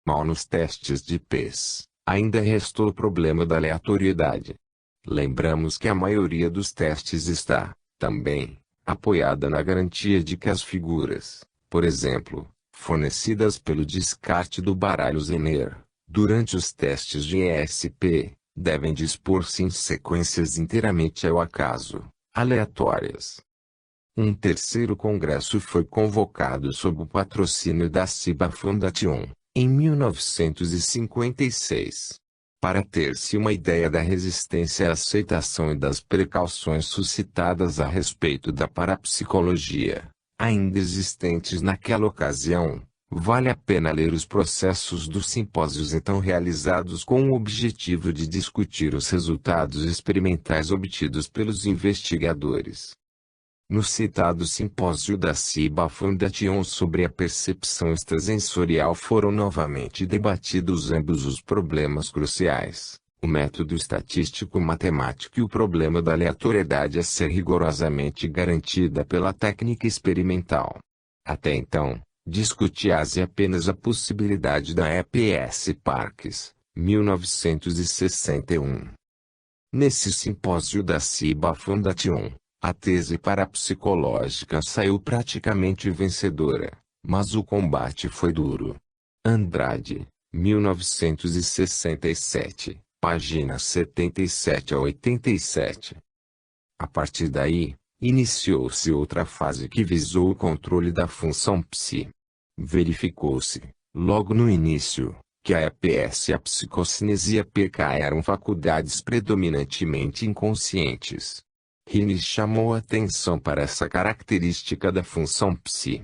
Mal nos testes de PES, ainda restou o problema da aleatoriedade. Lembramos que a maioria dos testes está, também, apoiada na garantia de que as figuras, por exemplo, fornecidas pelo descarte do baralho Zener, durante os testes de ESP, devem dispor-se em sequências inteiramente ao acaso, aleatórias. Um terceiro congresso foi convocado sob o patrocínio da Ciba Foundation, em 1956. Para ter-se uma ideia da resistência à aceitação e das precauções suscitadas a respeito da parapsicologia, ainda existentes naquela ocasião, vale a pena ler os processos dos simpósios então realizados com o objetivo de discutir os resultados experimentais obtidos pelos investigadores. No citado simpósio da Ciba Foundation sobre a percepção extrasensorial foram novamente debatidos ambos os problemas cruciais, o método estatístico-matemático e o problema da aleatoriedade a ser rigorosamente garantida pela técnica experimental. Até então, discutia-se apenas a possibilidade da EPS Parks, 1961. Nesse simpósio da Ciba Foundation, a tese parapsicológica saiu praticamente vencedora, mas o combate foi duro. Andrade, 1967, páginas 77 a 87. A partir daí, iniciou-se outra fase que visou o controle da função psi. Verificou-se, logo no início, que a EPS e a psicocinesia PK eram faculdades predominantemente inconscientes. Heine chamou atenção para essa característica da função psi.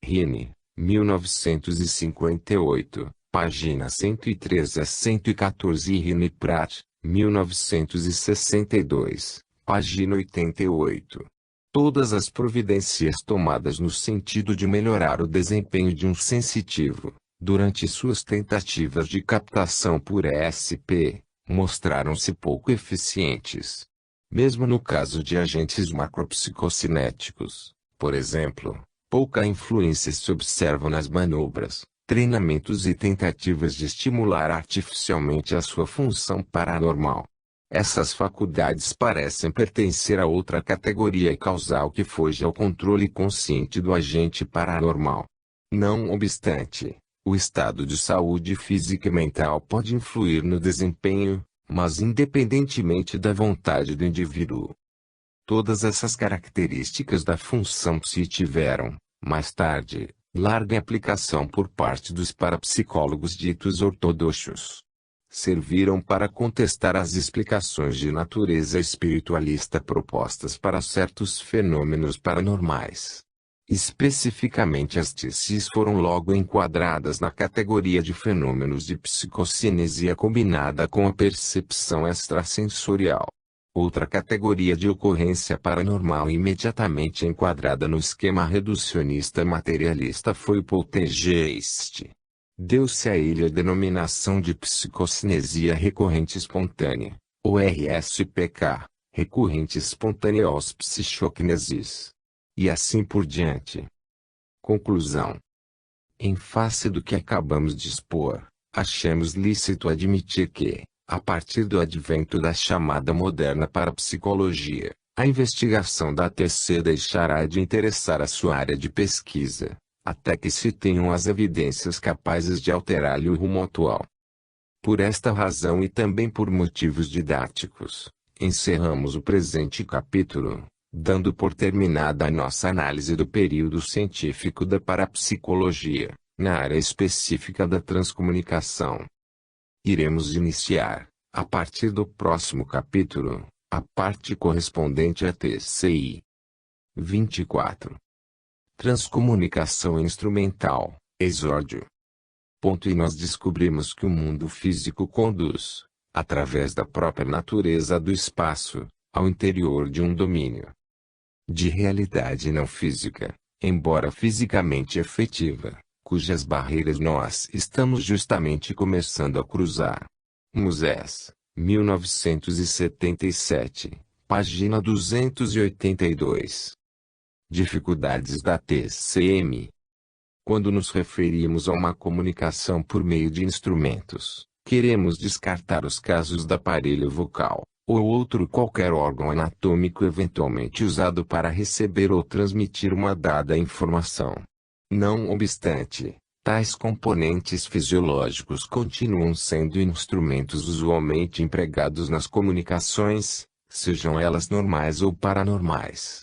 Heine, 1958, páginas 103 a 114 e Heine Pratt, 1962, página 88. Todas as providências tomadas no sentido de melhorar o desempenho de um sensitivo, durante suas tentativas de captação por ESP, mostraram-se pouco eficientes. Mesmo no caso de agentes macropsicocinéticos, por exemplo, pouca influência se observa nas manobras, treinamentos e tentativas de estimular artificialmente a sua função paranormal. Essas faculdades parecem pertencer a outra categoria causal que foge ao controle consciente do agente paranormal. Não obstante, o estado de saúde física e mental pode influir no desempenho, mas independentemente da vontade do indivíduo. Todas essas características da função psi tiveram, mais tarde, larga aplicação por parte dos parapsicólogos ditos ortodoxos. Serviram para contestar as explicações de natureza espiritualista propostas para certos fenômenos paranormais. Especificamente as TCs foram logo enquadradas na categoria de fenômenos de psicocinesia combinada com a percepção extrasensorial. Outra categoria de ocorrência paranormal imediatamente enquadrada no esquema reducionista materialista foi o poltergeist. Deu-se a ele a denominação de psicocinesia recorrente espontânea, ou RSPK, recorrente espontânea aos psichoquinesis. E assim por diante. Conclusão. Em face do que acabamos de expor, achamos lícito admitir que, a partir do advento da chamada moderna parapsicologia, a investigação da TC deixará de interessar a sua área de pesquisa, até que se tenham as evidências capazes de alterar-lhe o rumo atual. Por esta razão e também por motivos didáticos, encerramos o presente capítulo, dando por terminada a nossa análise do período científico da parapsicologia, na área específica da transcomunicação. Iremos iniciar, a partir do próximo capítulo, a parte correspondente à TCI. 24. Transcomunicação instrumental, exórdio. E nós descobrimos que o mundo físico conduz, através da própria natureza do espaço, ao interior de um domínio de realidade não física, embora fisicamente efetiva, cujas barreiras nós estamos justamente começando a cruzar. Musés, 1977, página 282. Dificuldades da TCM. Quando nos referimos a uma comunicação por meio de instrumentos, queremos descartar os casos do aparelho vocal, ou outro qualquer órgão anatômico eventualmente usado para receber ou transmitir uma dada informação. Não obstante, tais componentes fisiológicos continuam sendo instrumentos usualmente empregados nas comunicações, sejam elas normais ou paranormais.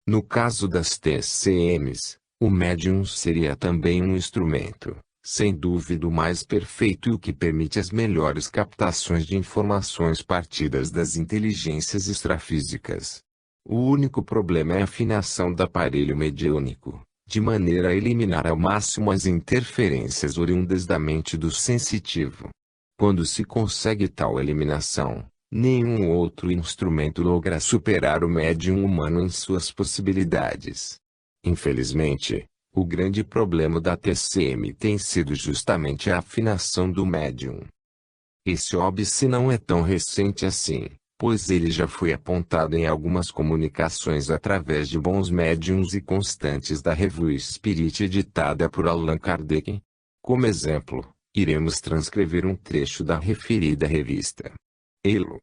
No caso das TCMs, o médium seria também um instrumento, sem dúvida o mais perfeito e o que permite as melhores captações de informações partidas das inteligências extrafísicas. O único problema é a afinação do aparelho mediúnico, de maneira a eliminar ao máximo as interferências oriundas da mente do sensitivo. Quando se consegue tal eliminação, nenhum outro instrumento logra superar o médium humano em suas possibilidades. Infelizmente, o grande problema da TCM tem sido justamente a afinação do médium. Esse óbice não é tão recente assim, pois ele já foi apontado em algumas comunicações através de bons médiums e constantes da Revue Spirit editada por Allan Kardec. Como exemplo, iremos transcrever um trecho da referida revista. Elo.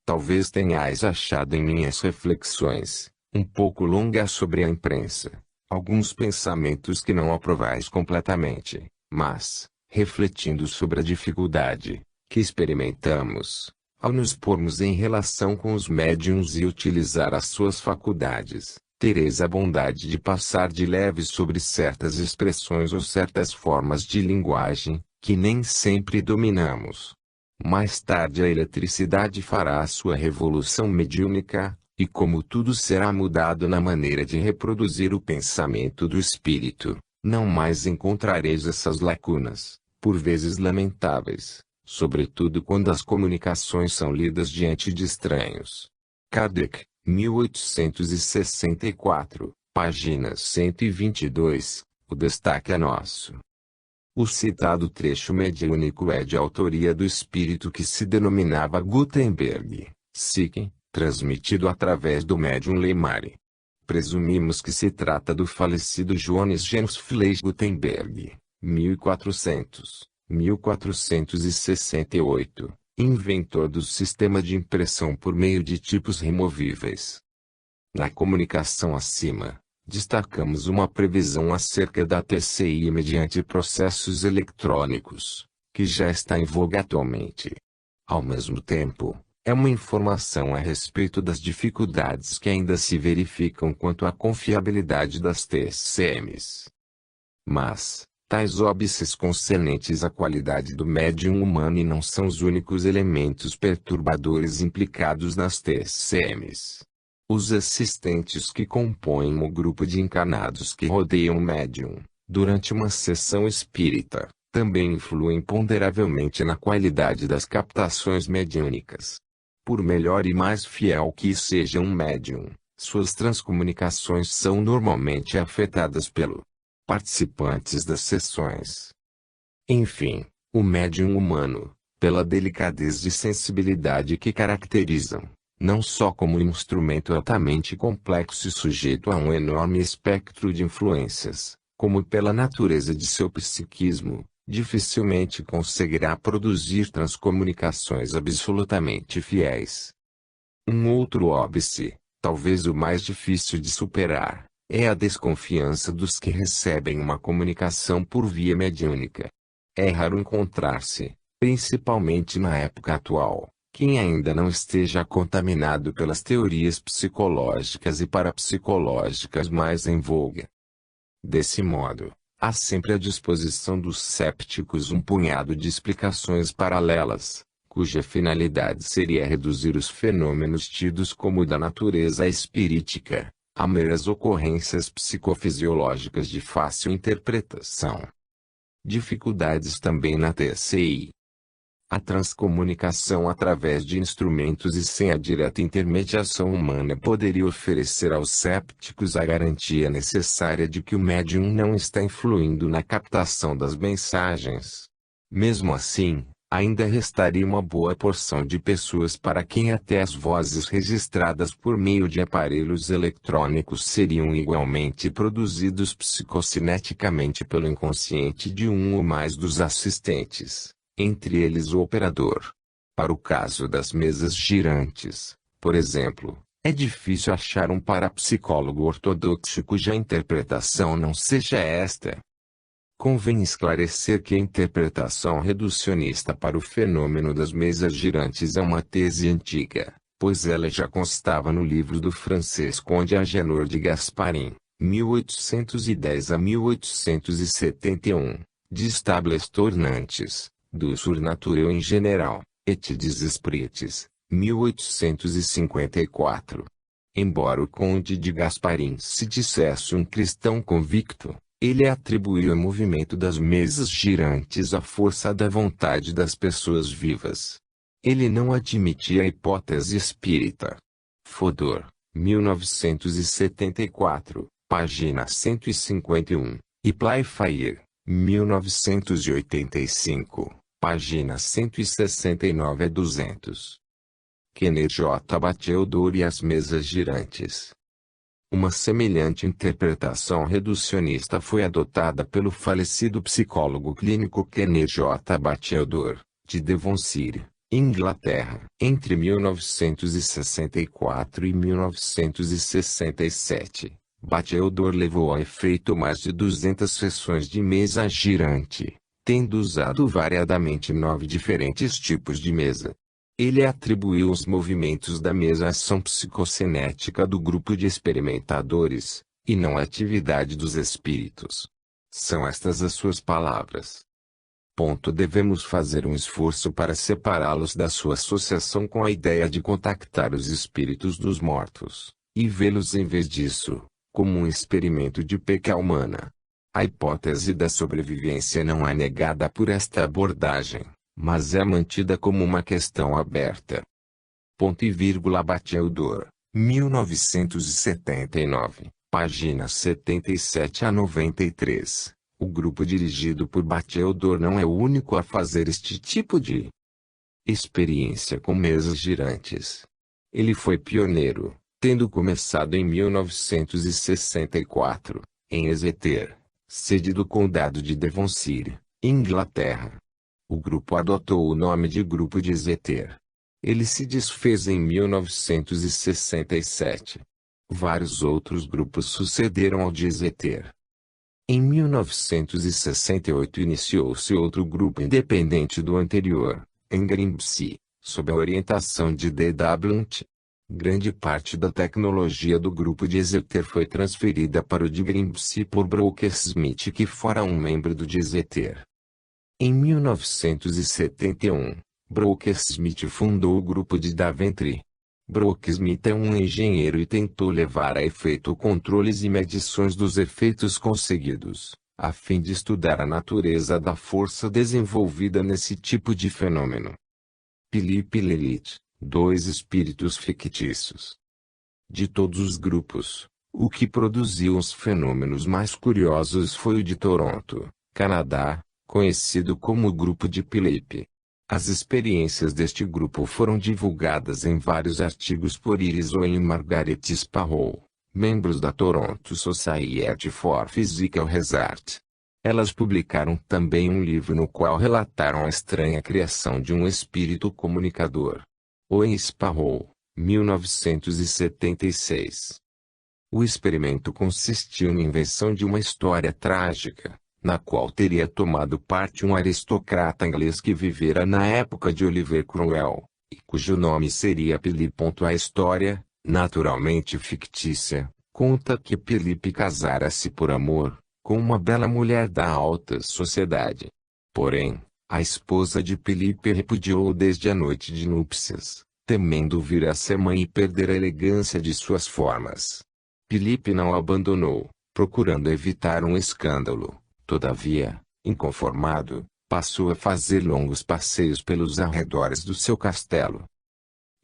Talvez tenhais achado em minhas reflexões, um pouco longas sobre a imprensa, alguns pensamentos que não aprovais completamente, mas, refletindo sobre a dificuldade que experimentamos, ao nos pormos em relação com os médiuns e utilizar as suas faculdades, tereis a bondade de passar de leve sobre certas expressões ou certas formas de linguagem, que nem sempre dominamos. Mais tarde a eletricidade fará a sua revolução mediúnica, e como tudo será mudado na maneira de reproduzir o pensamento do espírito, não mais encontrareis essas lacunas, por vezes lamentáveis, sobretudo quando as comunicações são lidas diante de estranhos. Kardec, 1864, página 122, o destaque é nosso. O citado trecho mediúnico é de autoria do espírito que se denominava Gutenberg, Sicken, transmitido através do médium Leimari. Presumimos que se trata do falecido Johannes Janus Fleisch Gutenberg, 1468, inventor do sistema de impressão por meio de tipos removíveis. Na comunicação acima, destacamos uma previsão acerca da TCI mediante processos eletrônicos, que já está em voga atualmente. Ao mesmo tempo, é uma informação a respeito das dificuldades que ainda se verificam quanto à confiabilidade das TCMs. Mas, tais óbices concernentes à qualidade do médium humano não são os únicos elementos perturbadores implicados nas TCMs. Os assistentes que compõem o grupo de encarnados que rodeiam o médium, durante uma sessão espírita, também influem ponderavelmente na qualidade das captações mediúnicas. Por melhor e mais fiel que seja um médium, suas transcomunicações são normalmente afetadas pelo participantes das sessões. Enfim, o médium humano, pela delicadeza e sensibilidade que caracterizam, não só como instrumento altamente complexo e sujeito a um enorme espectro de influências, como pela natureza de seu psiquismo, dificilmente conseguirá produzir transcomunicações absolutamente fiéis. Um outro óbice, talvez o mais difícil de superar, é a desconfiança dos que recebem uma comunicação por via mediúnica. É raro encontrar-se, principalmente na época atual, quem ainda não esteja contaminado pelas teorias psicológicas e parapsicológicas mais em voga. Desse modo, há sempre à disposição dos cépticos um punhado de explicações paralelas, cuja finalidade seria reduzir os fenômenos tidos como da natureza espirítica, a meras ocorrências psicofisiológicas de fácil interpretação. Dificuldades também na TCI. A transcomunicação através de instrumentos e sem a direta intermediação humana poderia oferecer aos cépticos a garantia necessária de que o médium não está influindo na captação das mensagens. Mesmo assim, Ainda restaria uma boa porção de pessoas para quem até as vozes registradas por meio de aparelhos eletrônicos seriam igualmente produzidos psicocineticamente pelo inconsciente de um ou mais dos assistentes, entre eles o operador. Para o caso das mesas girantes, por exemplo, é difícil achar um parapsicólogo ortodoxo cuja interpretação não seja esta. Convém esclarecer que a interpretação reducionista para o fenômeno das mesas girantes é uma tese antiga, pois ela já constava no livro do francês Conde Agénor de Gasparin, 1810 a 1871, de Stables Tournantes, do Surnaturel em General, et des Esprits, 1854. Embora o Conde de Gasparin se dissesse um cristão convicto, ele atribuiu ao movimento das mesas girantes a força da vontade das pessoas vivas. Ele não admitia a hipótese espírita. Fodor, 1974, página 151, e Playfair, 1985, página 169 a 200. Kenneth J. Batchelor e as mesas girantes. Uma semelhante interpretação reducionista foi adotada pelo falecido psicólogo clínico Kenneth J. Batchelor, de Devonshire, Inglaterra, entre 1964 e 1967. Batchelor levou a efeito mais de 200 sessões de mesa girante, tendo usado variadamente 9 diferentes tipos de mesa. Ele atribuiu os movimentos da mesa à ação psicocinética do grupo de experimentadores, e não à atividade dos espíritos. São estas as suas palavras. Devemos fazer um esforço para separá-los da sua associação com a ideia de contactar os espíritos dos mortos, e vê-los em vez disso, como um experimento de peca humana. A hipótese da sobrevivência não é negada por esta abordagem, mas é mantida como uma questão aberta. Batchelor, 1979, páginas 77 a 93. O grupo dirigido por Batchelor não é o único a fazer este tipo de experiência com mesas girantes. Ele foi pioneiro, tendo começado em 1964, em Exeter, sede do condado de Devonshire, Inglaterra. O grupo adotou o nome de Grupo de Exeter. Ele se desfez em 1967. Vários outros grupos sucederam ao de Exeter. Em 1968 iniciou-se outro grupo independente do anterior, em Grimsby, sob a orientação de D.W. Hunt. Grande parte da tecnologia do grupo de Exeter foi transferida para o de Grimsby por Brooke-Smith, que fora um membro do de Exeter. Em 1971, Brooke-Smith fundou o grupo de Daventry. Brooke-Smith é um engenheiro e tentou levar a efeito controles e medições dos efeitos conseguidos, a fim de estudar a natureza da força desenvolvida nesse tipo de fenômeno. Philip e Lilith, 2 espíritos fictícios. De todos os grupos, o que produziu os fenômenos mais curiosos foi o de Toronto, Canadá, conhecido como o Grupo de Philip. As experiências deste grupo foram divulgadas em vários artigos por Iris Owen e Margaret Sparrow, membros da Toronto Society for Physical Research. Elas publicaram também um livro no qual relataram a estranha criação de um espírito comunicador. Owen e Sparrow, 1976. O experimento consistiu na invenção de uma história trágica, na qual teria tomado parte um aristocrata inglês que vivera na época de Oliver Cromwell, e cujo nome seria Philip. A história, naturalmente fictícia, conta que Philip casara-se por amor, com uma bela mulher da alta sociedade. Porém, a esposa de Philip repudiou-o desde a noite de núpcias, temendo vir a ser mãe e perder a elegância de suas formas. Philip não a abandonou, procurando evitar um escândalo. Todavia, inconformado, passou a fazer longos passeios pelos arredores do seu castelo.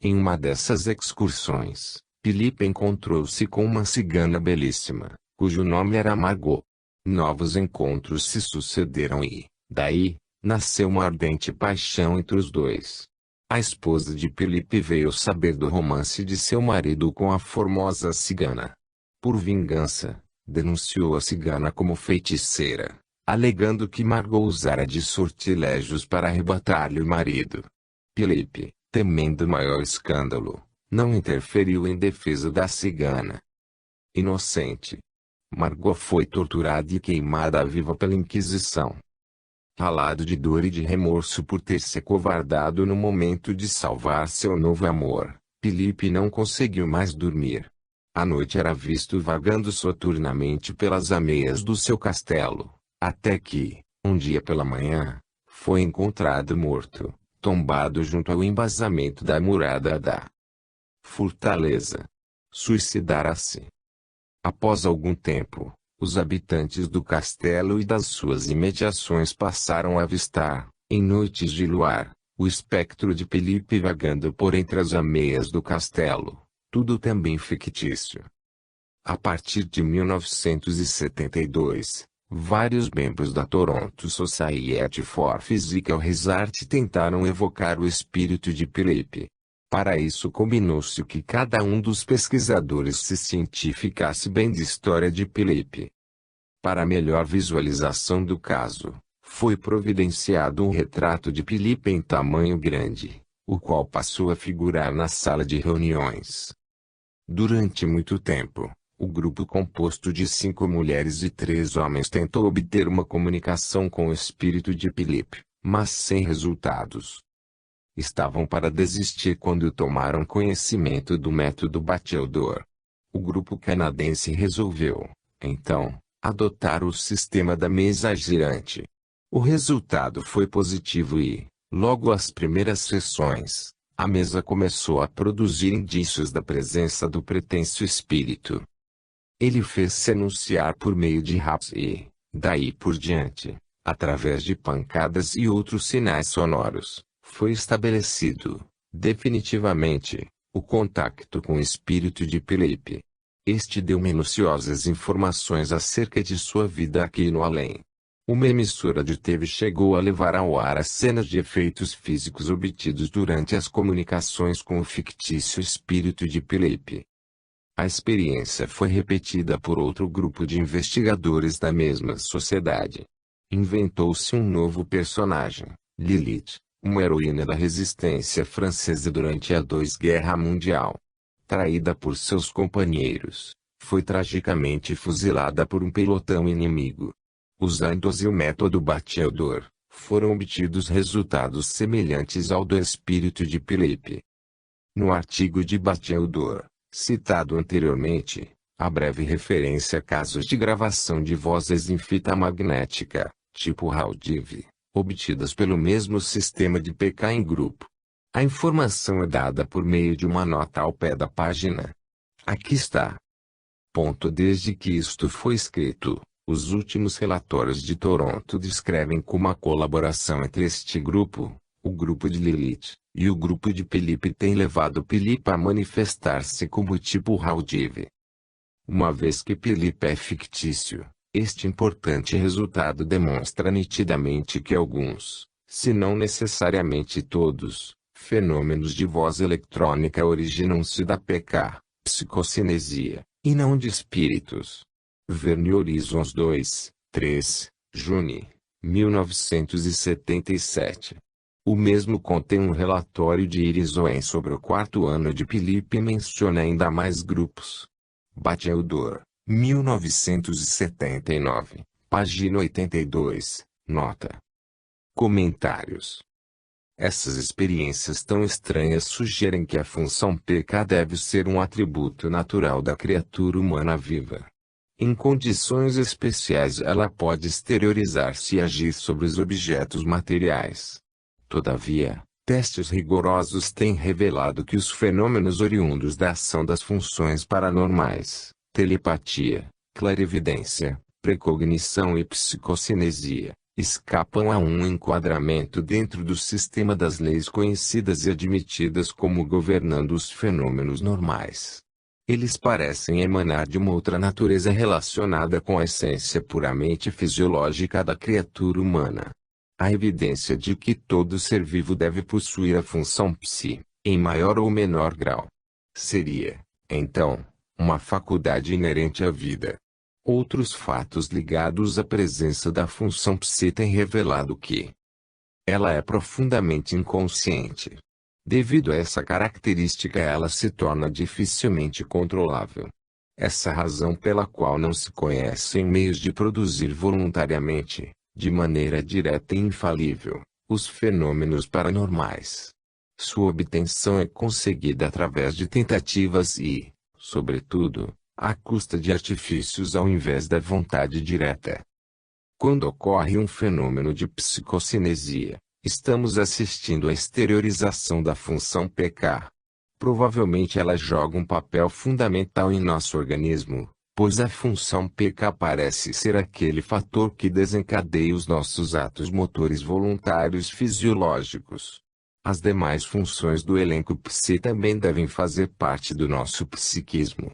Em uma dessas excursões, Philip encontrou-se com uma cigana belíssima, cujo nome era Margot. Novos encontros se sucederam e, daí, Nasceu uma ardente paixão entre os dois. A esposa de Felipe veio saber do romance de seu marido com a formosa cigana. Por vingança, denunciou a cigana como feiticeira, alegando que Margot usara de sortilégios para arrebatar-lhe o marido. Felipe, temendo maior escândalo, não interferiu em defesa da cigana. Inocente. Margot foi torturada e queimada viva pela Inquisição. Ralado de dor e de remorso por ter se acovardado no momento de salvar seu novo amor, Felipe não conseguiu mais dormir. À noite era visto vagando soturnamente pelas ameias do seu castelo, até que, um dia pela manhã, foi encontrado morto, tombado junto ao embasamento da murada da fortaleza. Suicidara-se. Após algum tempo, os habitantes do castelo e das suas imediações passaram a avistar, em noites de luar, o espectro de Felipe vagando por entre as ameias do castelo, tudo também fictício. A partir de 1972, vários membros da Toronto Society for Physical Research tentaram evocar o espírito de Felipe. Para isso combinou-se que cada um dos pesquisadores se cientificasse bem de história de Felipe. Para melhor visualização do caso, foi providenciado um retrato de Felipe em tamanho grande, o qual passou a figurar na sala de reuniões. Durante muito tempo, o grupo composto de 5 mulheres e 3 homens tentou obter uma comunicação com o espírito de Felipe, mas sem resultados. Estavam para desistir quando tomaram conhecimento do método Bateldor. O grupo canadense resolveu, então, adotar o sistema da mesa girante. O resultado foi positivo e, logo às primeiras sessões, a mesa começou a produzir indícios da presença do pretenso espírito. Ele fez-se anunciar por meio de raps e, daí por diante, através de pancadas e outros sinais sonoros, foi estabelecido, definitivamente, o contacto com o espírito de Felipe. Este deu minuciosas informações acerca de sua vida aqui no além. Uma emissora de TV chegou a levar ao ar as cenas de efeitos físicos obtidos durante as comunicações com o fictício espírito de Felipe. A experiência foi repetida por outro grupo de investigadores da mesma sociedade. Inventou-se um novo personagem, Lilith, uma heroína da resistência francesa durante a Guerra Mundial. Traída por seus companheiros, foi tragicamente fuzilada por um pelotão inimigo. Usando-se o método Bateldor, foram obtidos resultados semelhantes ao do espírito de Felipe. No artigo de Bateldor, citado anteriormente, há breve referência a casos de gravação de vozes em fita magnética, tipo Raudive, obtidas pelo mesmo sistema de PK em grupo. A informação é dada por meio de uma nota ao pé da página. Aqui está. Desde que isto foi escrito, os últimos relatórios de Toronto descrevem como a colaboração entre este grupo, o grupo de Lilith, e o grupo de Felipe tem levado Felipe a manifestar-se como tipo Raudive. Uma vez que Felipe é fictício, este importante resultado demonstra nitidamente que alguns, se não necessariamente todos, fenômenos de voz eletrônica originam-se da PK, psicocinesia, e não de espíritos. Verne Horizons 2, 3, Juni, 1977. O mesmo contém um relatório de Iris Owen sobre o 4º ano de Felipe e menciona ainda mais grupos. Bateldor, 1979, página 82, nota. Comentários. Essas experiências tão estranhas sugerem que a função PK deve ser um atributo natural da criatura humana viva. Em condições especiais ela pode exteriorizar-se e agir sobre os objetos materiais. Todavia, testes rigorosos têm revelado que os fenômenos oriundos da ação das funções paranormais, telepatia, clarividência, precognição e psicocinesia, escapam a um enquadramento dentro do sistema das leis conhecidas e admitidas como governando os fenômenos normais. Eles parecem emanar de uma outra natureza relacionada com a essência puramente fisiológica da criatura humana. A evidência de que todo ser vivo deve possuir a função psi, em maior ou menor grau, seria, então, uma faculdade inerente à vida. Outros fatos ligados à presença da função psi têm revelado que ela é profundamente inconsciente. Devido a essa característica, ela se torna dificilmente controlável. Essa razão pela qual não se conhecem meios de produzir voluntariamente, de maneira direta e infalível, os fenômenos paranormais. Sua obtenção é conseguida através de tentativas e, sobretudo, à custa de artifícios ao invés da vontade direta. Quando ocorre um fenômeno de psicocinesia, estamos assistindo à exteriorização da função PK. Provavelmente ela joga um papel fundamental em nosso organismo, pois a função PK parece ser aquele fator que desencadeia os nossos atos motores voluntários fisiológicos. As demais funções do elenco psi também devem fazer parte do nosso psiquismo.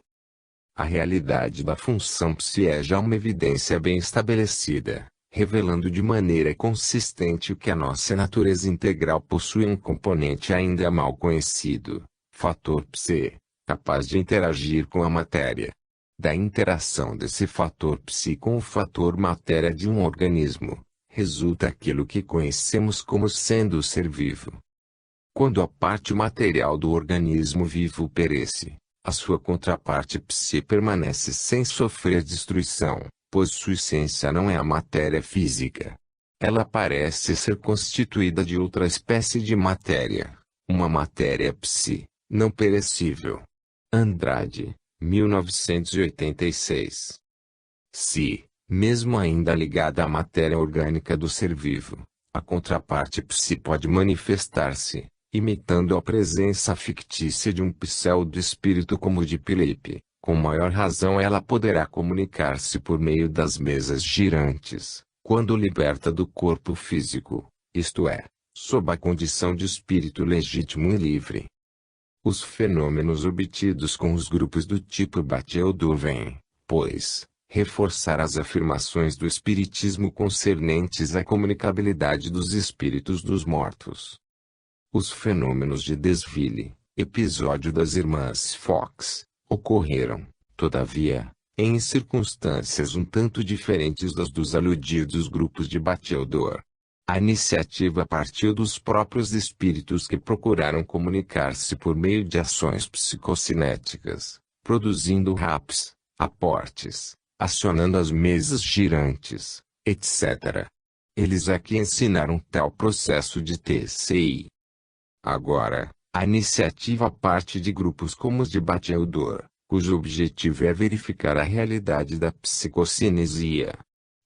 A realidade da função psi é já uma evidência bem estabelecida, revelando de maneira consistente que a nossa natureza integral possui um componente ainda mal conhecido, fator psi, capaz de interagir com a matéria. Da interação desse fator psi com o fator matéria de um organismo, resulta aquilo que conhecemos como sendo o ser vivo. Quando a parte material do organismo vivo perece, a sua contraparte psi permanece sem sofrer destruição, pois sua essência não é a matéria física. Ela parece ser constituída de outra espécie de matéria, uma matéria psi, não perecível. Andrade, 1986. Se, mesmo ainda ligada à matéria orgânica do ser vivo, a contraparte psi pode manifestar-se, imitando a presença fictícia de um pseudo-espírito como o de Filipe, com maior razão ela poderá comunicar-se por meio das mesas girantes, quando liberta do corpo físico, isto é, sob a condição de espírito legítimo e livre. Os fenômenos obtidos com os grupos do tipo Bateldo vêm, pois, reforçar as afirmações do espiritismo concernentes à comunicabilidade dos espíritos dos mortos. Os fenômenos de desvile, episódio das irmãs Fox, ocorreram, todavia, em circunstâncias um tanto diferentes das dos aludidos grupos de Bateldor. A iniciativa partiu dos próprios espíritos que procuraram comunicar-se por meio de ações psicocinéticas, produzindo raps, aportes, acionando as mesas girantes, etc. Eles aqui ensinaram tal processo de TCI. Agora, a iniciativa parte de grupos como os de Bateldor, cujo objetivo é verificar a realidade da psicocinesia.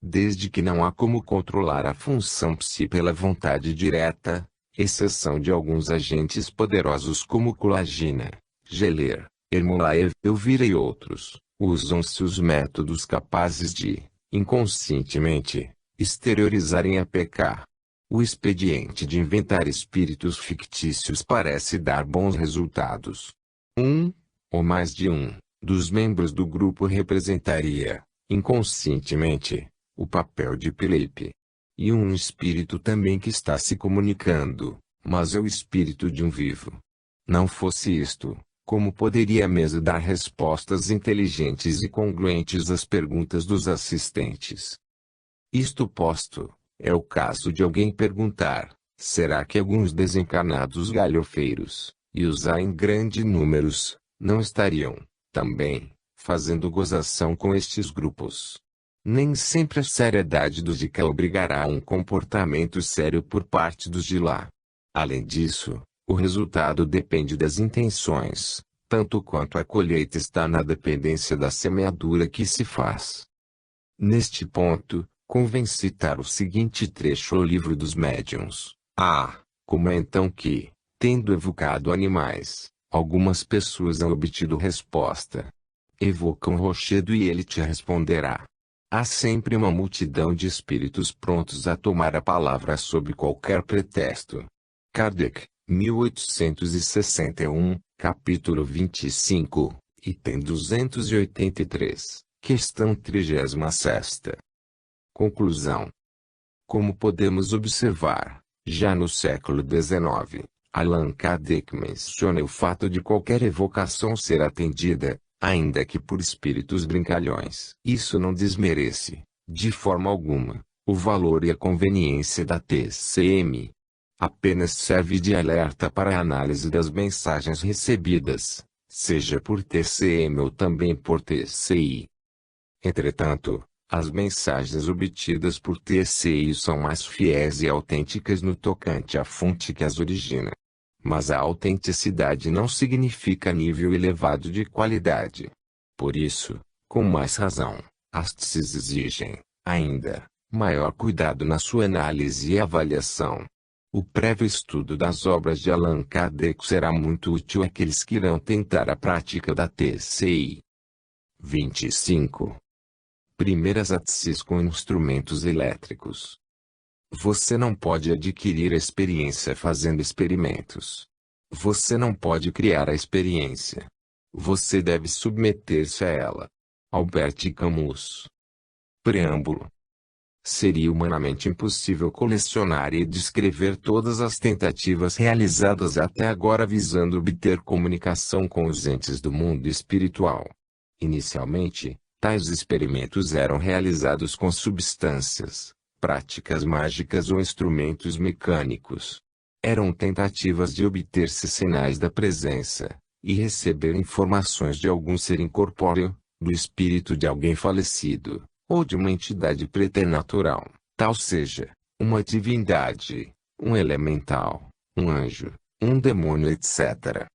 Desde que não há como controlar a função psi pela vontade direta, exceção de alguns agentes poderosos como colagina, geler, Ermolaev, Elvira e outros, usam-se os métodos capazes de, inconscientemente, exteriorizarem a PK. O expediente de inventar espíritos fictícios parece dar bons resultados. Ou mais de um, dos membros do grupo representaria, inconscientemente, o papel de Filipe. E um espírito também que está se comunicando, mas é o espírito de um vivo. Não fosse isto, como poderia a mesa dar respostas inteligentes e congruentes às perguntas dos assistentes? Isto posto, é o caso de alguém perguntar, será que alguns desencarnados galhofeiros, e os há em grandes números, não estariam, também, fazendo gozação com estes grupos? Nem sempre a seriedade dos de cá obrigará a um comportamento sério por parte dos de lá. Além disso, o resultado depende das intenções, tanto quanto a colheita está na dependência da semeadura que se faz. Neste ponto, convém citar o seguinte trecho do Livro dos Médiuns. Como é então que, tendo evocado animais, algumas pessoas han obtido resposta? Evocam rochedo e ele te responderá. Há sempre uma multidão de espíritos prontos a tomar a palavra sob qualquer pretexto. Kardec, 1861, capítulo 25, item 283, questão 36ª. Conclusão. Como podemos observar, já no século XIX, Allan Kardec menciona o fato de qualquer evocação ser atendida, ainda que por espíritos brincalhões. Isso não desmerece, de forma alguma, o valor e a conveniência da TCM. Apenas serve de alerta para a análise das mensagens recebidas, seja por TCM ou também por TCI. Entretanto, as mensagens obtidas por TCI são mais fiéis e autênticas no tocante à fonte que as origina. Mas a autenticidade não significa nível elevado de qualidade. Por isso, com mais razão, as TCIs exigem, ainda, maior cuidado na sua análise e avaliação. O prévio estudo das obras de Allan Kardec será muito útil àqueles que irão tentar a prática da TCI. 25. Primeiras ATCIs com instrumentos elétricos. Você não pode adquirir a experiência fazendo experimentos. Você não pode criar a experiência. Você deve submeter-se a ela. Albert Camus. Preâmbulo. Seria humanamente impossível colecionar e descrever todas as tentativas realizadas até agora visando obter comunicação com os entes do mundo espiritual. Inicialmente, tais experimentos eram realizados com substâncias, práticas mágicas ou instrumentos mecânicos. Eram tentativas de obter-se sinais da presença, e receber informações de algum ser incorpóreo, do espírito de alguém falecido, ou de uma entidade preternatural, tal seja, uma divindade, um elemental, um anjo, um demônio etc.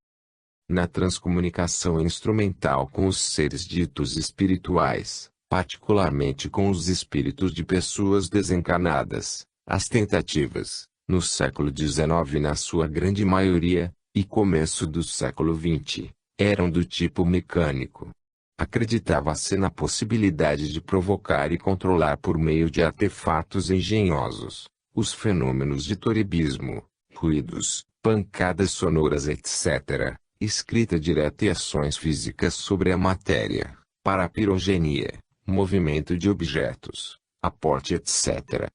Na transcomunicação instrumental com os seres ditos espirituais, particularmente com os espíritos de pessoas desencarnadas, as tentativas, no século XIX na sua grande maioria, e começo do século XX, eram do tipo mecânico. Acreditava-se na possibilidade de provocar e controlar por meio de artefatos engenhosos, os fenômenos de toribismo, ruídos, pancadas sonoras etc., escrita direta e ações físicas sobre a matéria, para a pirogenia, movimento de objetos, aporte etc.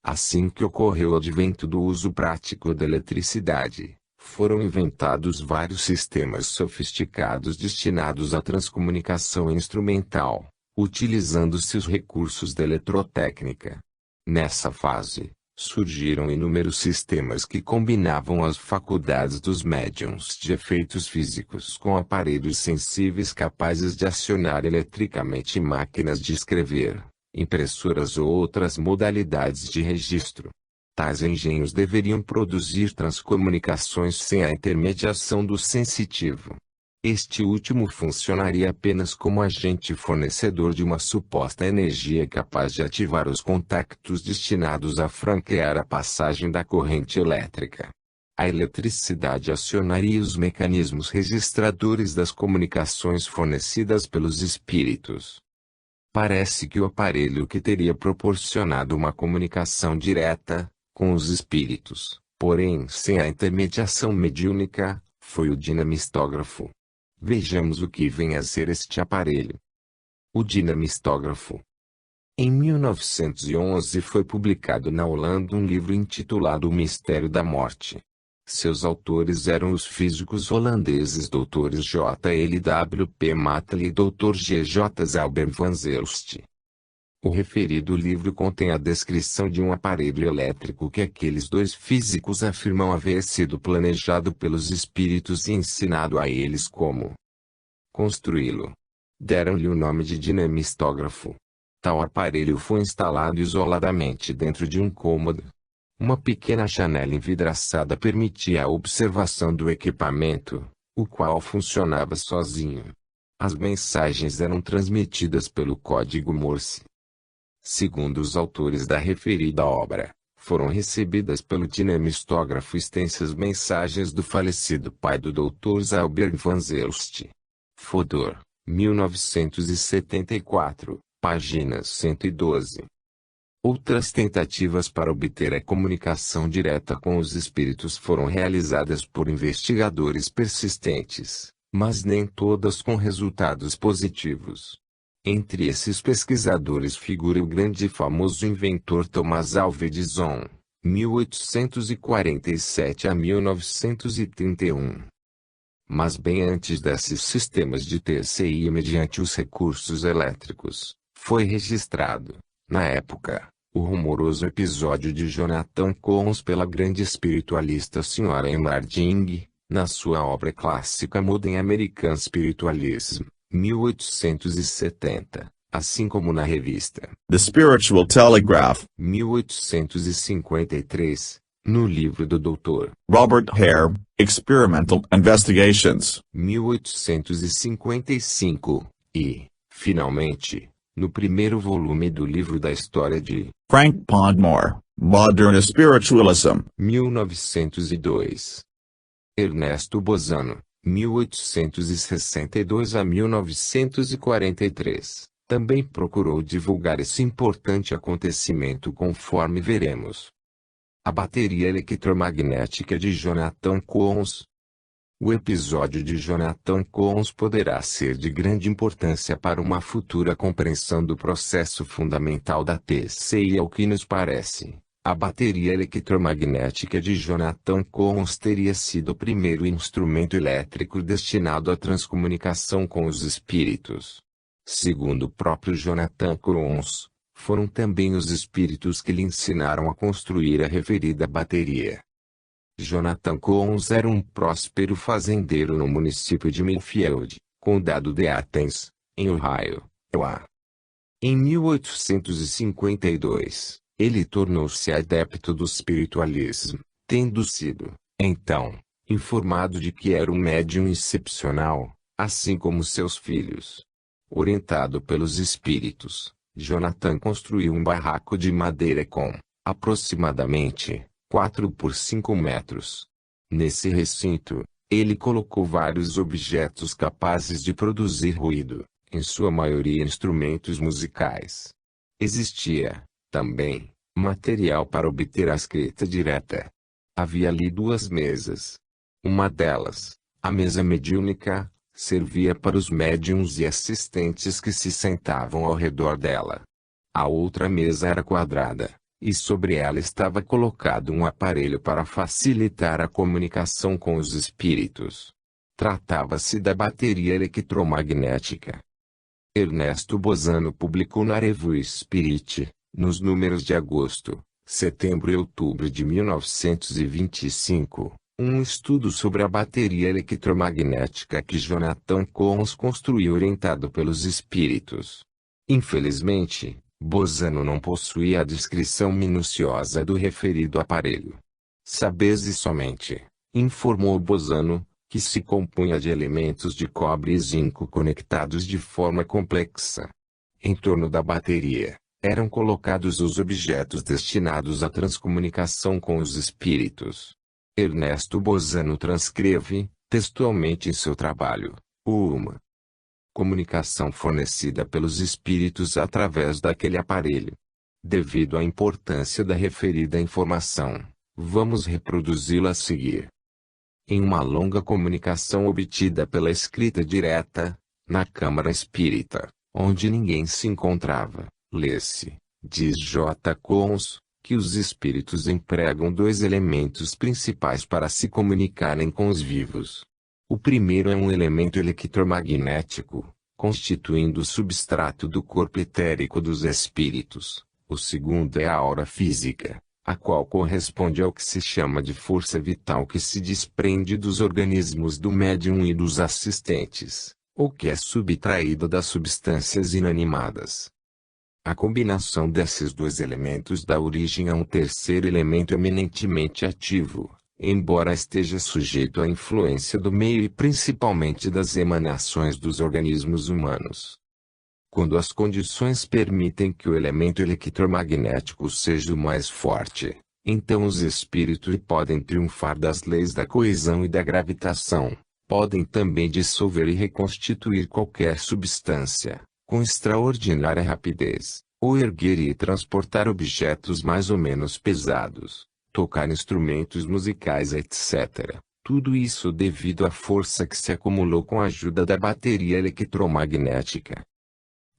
Assim que ocorreu o advento do uso prático da eletricidade, foram inventados vários sistemas sofisticados destinados à transcomunicação instrumental, utilizando-se os recursos da eletrotécnica. Nessa fase, surgiram inúmeros sistemas que combinavam as faculdades dos médiuns de efeitos físicos com aparelhos sensíveis capazes de acionar eletricamente máquinas de escrever, impressoras ou outras modalidades de registro. Tais engenhos deveriam produzir transcomunicações sem a intermediação do sensitivo. Este último funcionaria apenas como agente fornecedor de uma suposta energia capaz de ativar os contactos destinados a franquear a passagem da corrente elétrica. A eletricidade acionaria os mecanismos registradores das comunicações fornecidas pelos espíritos. Parece que o aparelho que teria proporcionado uma comunicação direta com os espíritos, porém sem a intermediação mediúnica, foi o dinamistógrafo. Vejamos o que vem a ser este aparelho. O dinamistógrafo. Em 1911 foi publicado na Holanda um livro intitulado O Mistério da Morte. Seus autores eram os físicos holandeses Dr. J. L. W. P. Matle e Dr. G. J. Zalber van Zelst. O referido livro contém a descrição de um aparelho elétrico que aqueles dois físicos afirmam haver sido planejado pelos espíritos e ensinado a eles como construí-lo. Deram-lhe o nome de dinamistógrafo. Tal aparelho foi instalado isoladamente dentro de um cômodo. Uma pequena janela envidraçada permitia a observação do equipamento, o qual funcionava sozinho. As mensagens eram transmitidas pelo código Morse. Segundo os autores da referida obra, foram recebidas pelo dinamistógrafo extensas mensagens do falecido pai do Dr. Zalber van Zelst. Fodor, 1974, página 112. Outras tentativas para obter a comunicação direta com os espíritos foram realizadas por investigadores persistentes, mas nem todas com resultados positivos. Entre esses pesquisadores figura o grande e famoso inventor Thomas Alva Edison, 1847 a 1931. Mas bem antes desses sistemas de TCI mediante os recursos elétricos, foi registrado, na época, o rumoroso episódio de Jonathan Cohns pela grande espiritualista Sra. Emma Harding, na sua obra clássica Modern American Spiritualism, 1870, assim como na revista The Spiritual Telegraph, 1853, no livro do Dr. Robert Hare, Experimental Investigations, 1855, e, finalmente, no primeiro volume do livro da história de Frank Podmore, Modern Spiritualism, 1902. Ernesto Bozano, 1862 a 1943, também procurou divulgar esse importante acontecimento conforme veremos. A bateria eletromagnética de Jonathan Cohns. O episódio de Jonathan Cohns poderá ser de grande importância para uma futura compreensão do processo fundamental da TCI. Ao que nos parece, a bateria eletromagnética de Jonathan Cohns teria sido o primeiro instrumento elétrico destinado à transcomunicação com os espíritos. Segundo o próprio Jonathan Cohns, foram também os espíritos que lhe ensinaram a construir a referida bateria. Jonathan Cohns era um próspero fazendeiro no município de Millfield, condado de Athens, em Ohio, USA. Em 1852, ele tornou-se adepto do espiritualismo, tendo sido, então, informado de que era um médium excepcional, assim como seus filhos. Orientado pelos espíritos, Jonathan construiu um barraco de madeira com, aproximadamente, 4 por 5 metros. Nesse recinto, ele colocou vários objetos capazes de produzir ruído, em sua maioria instrumentos musicais. Existia, também, material para obter a escrita direta. Havia ali 2 mesas. Uma delas, a mesa mediúnica, servia para os médiuns e assistentes que se sentavam ao redor dela. A outra mesa era quadrada, e sobre ela estava colocado um aparelho para facilitar a comunicação com os espíritos. Tratava-se da bateria eletromagnética. Ernesto Bozano publicou na Revue Spirit, nos números de agosto, setembro e outubro de 1925, um estudo sobre a bateria eletromagnética que Jonathan Cohns construiu orientado pelos espíritos. Infelizmente, Bozano não possuía a descrição minuciosa do referido aparelho. Sabese somente, informou Bozano, que se compunha de elementos de cobre e zinco conectados de forma complexa. Em torno da bateria, eram colocados os objetos destinados à transcomunicação com os espíritos. Ernesto Bozano transcreve, textualmente em seu trabalho, uma comunicação fornecida pelos espíritos através daquele aparelho. Devido à importância da referida informação, vamos reproduzi-la a seguir. Em uma longa comunicação obtida pela escrita direta, na Câmara Espírita, onde ninguém se encontrava, lê-se, diz J. Cohns, que os espíritos empregam 2 elementos principais para se comunicarem com os vivos. O primeiro é um elemento eletromagnético, constituindo o substrato do corpo etérico dos espíritos. O segundo é a aura física, a qual corresponde ao que se chama de força vital que se desprende dos organismos do médium e dos assistentes, ou que é subtraída das substâncias inanimadas. A combinação desses 2 elementos dá origem a um terceiro elemento eminentemente ativo, embora esteja sujeito à influência do meio e principalmente das emanações dos organismos humanos. Quando as condições permitem que o elemento eletromagnético seja o mais forte, então os espíritos podem triunfar das leis da coesão e da gravitação, podem também dissolver e reconstituir qualquer substância, com extraordinária rapidez, ou erguer e transportar objetos mais ou menos pesados, tocar instrumentos musicais, etc. Tudo isso devido à força que se acumulou com a ajuda da bateria eletromagnética.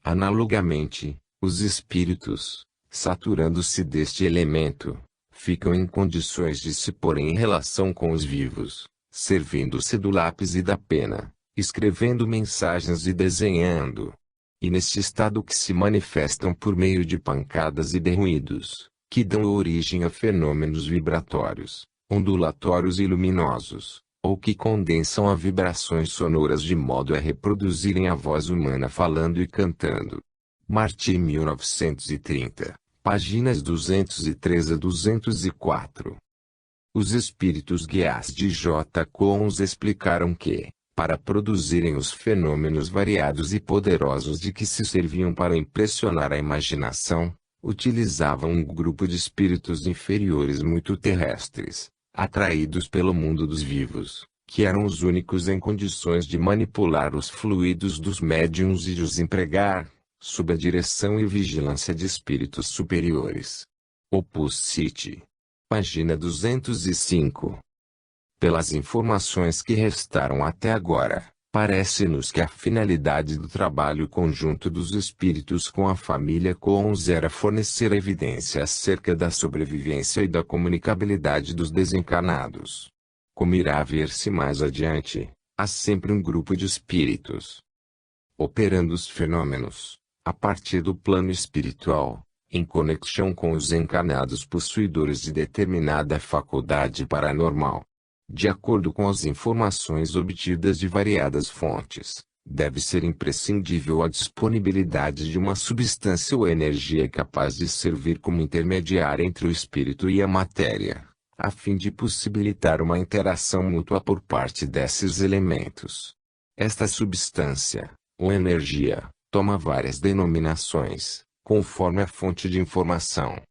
Analogamente, os espíritos, saturando-se deste elemento, ficam em condições de se porem em relação com os vivos, servindo-se do lápis e da pena, escrevendo mensagens e desenhando. E neste estado que se manifestam por meio de pancadas e de ruídos, que dão origem a fenômenos vibratórios, ondulatórios e luminosos, ou que condensam a vibrações sonoras de modo a reproduzirem a voz humana falando e cantando. Marty 1930, páginas 203 a 204. Os espíritos guias de J. Cons explicaram que, para produzirem os fenômenos variados e poderosos de que se serviam para impressionar a imaginação, utilizavam um grupo de espíritos inferiores muito terrestres, atraídos pelo mundo dos vivos, que eram os únicos em condições de manipular os fluidos dos médiuns e de os empregar, sob a direção e vigilância de espíritos superiores. Opus City. Página 205. Pelas informações que restaram até agora, parece-nos que a finalidade do trabalho conjunto dos espíritos com a família Cons era fornecer evidência acerca da sobrevivência e da comunicabilidade dos desencarnados. Como irá ver-se mais adiante, há sempre um grupo de espíritos operando os fenômenos, a partir do plano espiritual, em conexão com os encarnados possuidores de determinada faculdade paranormal. De acordo com as informações obtidas de variadas fontes, deve ser imprescindível a disponibilidade de uma substância ou energia capaz de servir como intermediária entre o espírito e a matéria, a fim de possibilitar uma interação mútua por parte desses elementos. Esta substância, ou energia, toma várias denominações, conforme a fonte de informação.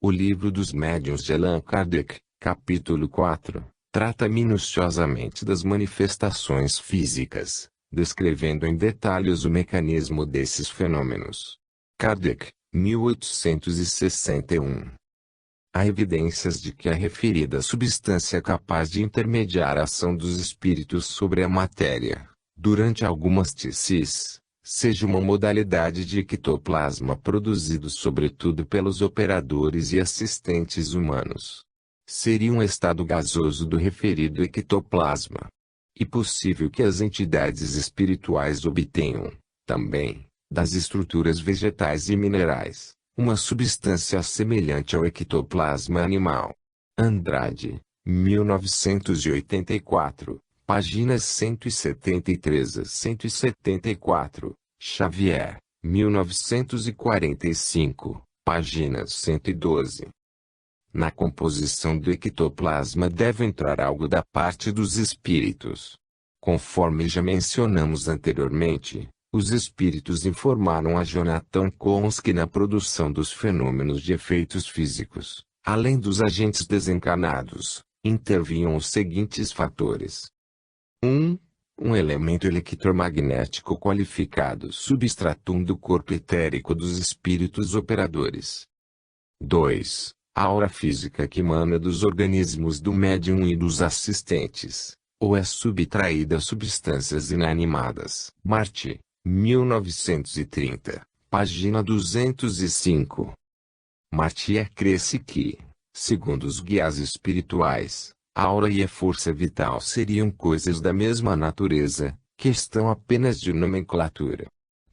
O Livro dos Médiuns de Allan Kardec, capítulo 4, trata minuciosamente das manifestações físicas, descrevendo em detalhes o mecanismo desses fenômenos. Kardec, 1861. Há evidências de que a referida substância é capaz de intermediar a ação dos espíritos sobre a matéria, durante algumas TCs, seja uma modalidade de ectoplasma produzido sobretudo pelos operadores e assistentes humanos. Seria um estado gasoso do referido ectoplasma. E possível que as entidades espirituais obtenham, também, das estruturas vegetais e minerais, uma substância semelhante ao ectoplasma animal. Andrade, 1984, páginas 173 a 174, Xavier, 1945, páginas 112. Na composição do ectoplasma deve entrar algo da parte dos espíritos. Conforme já mencionamos anteriormente, os espíritos informaram a Jonathan Cons que na produção dos fenômenos de efeitos físicos, além dos agentes desencarnados, intervinham os seguintes fatores. 1. Um elemento eletromagnético qualificado substratum do corpo etérico dos espíritos operadores. 2. A aura física que emana dos organismos do médium e dos assistentes, ou é subtraída a substâncias inanimadas. Marty, 1930, página 205. Marty crê-se que, segundo os guias espirituais, a aura e a força vital seriam coisas da mesma natureza, questão apenas de nomenclatura.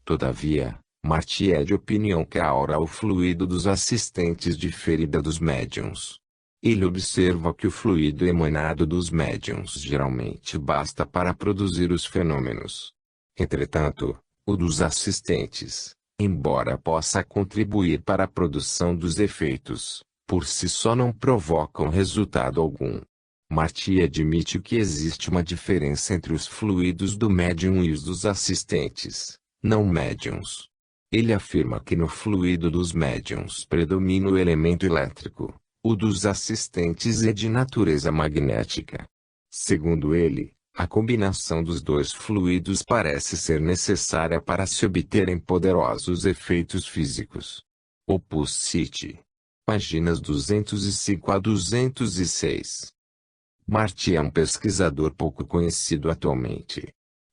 Todavia, Marty é de opinião que a aura é o fluido dos assistentes difere da dos médiuns. Ele observa que o fluido emanado dos médiuns geralmente basta para produzir os fenômenos. Entretanto, o dos assistentes, embora possa contribuir para a produção dos efeitos, por si só não provocam resultado algum. Marty admite que existe uma diferença entre os fluidos do médium e os dos assistentes, não médiuns. Ele afirma que no fluido dos médiuns predomina o elemento elétrico, o dos assistentes é de natureza magnética. Segundo ele, a combinação dos dois fluidos parece ser necessária para se obterem poderosos efeitos físicos. Opus City. Páginas 205 a 206. Marty é um pesquisador pouco conhecido atualmente.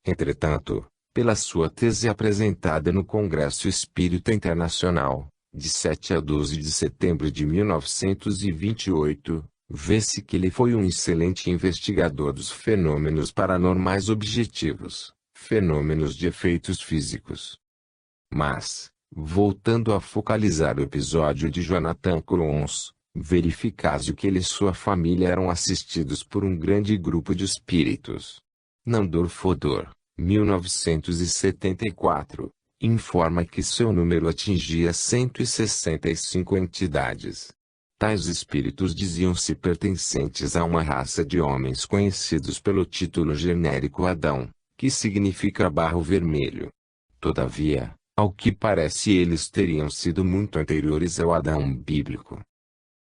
Entretanto, pela sua tese apresentada no Congresso Espírita Internacional, de 7 a 12 de setembro de 1928, vê-se que ele foi um excelente investigador dos fenômenos paranormais objetivos, fenômenos de efeitos físicos. Mas, voltando a focalizar o episódio de Jonathan Collins, verifica-se que ele e sua família eram assistidos por um grande grupo de espíritos. Nandor Fodor, 1974, informa que seu número atingia 165 entidades. Tais espíritos diziam-se pertencentes a uma raça de homens conhecidos pelo título genérico Adão, que significa barro vermelho. Todavia, ao que parece eles teriam sido muito anteriores ao Adão bíblico.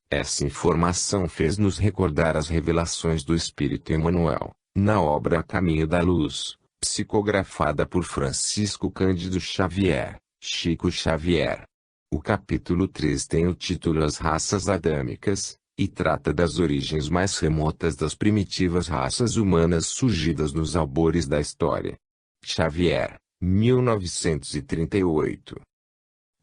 Essa informação fez-nos recordar as revelações do Espírito Emmanuel, na obra A Caminho da Luz, psicografada por Francisco Cândido Xavier, Chico Xavier. O capítulo 3 tem o título As Raças Adâmicas, e trata das origens mais remotas das primitivas raças humanas surgidas nos albores da história. Xavier, 1938.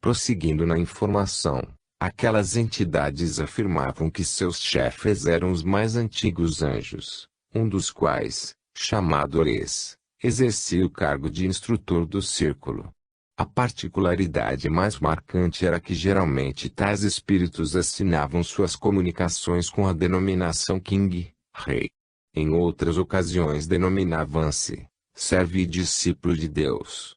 Prosseguindo na informação, aquelas entidades afirmavam que seus chefes eram os mais antigos anjos, um dos quais, chamado Ores, exercia o cargo de instrutor do círculo. A particularidade mais marcante era que geralmente tais espíritos assinavam suas comunicações com a denominação King, Rei. Em outras ocasiões denominavam-se servo e discípulo de Deus.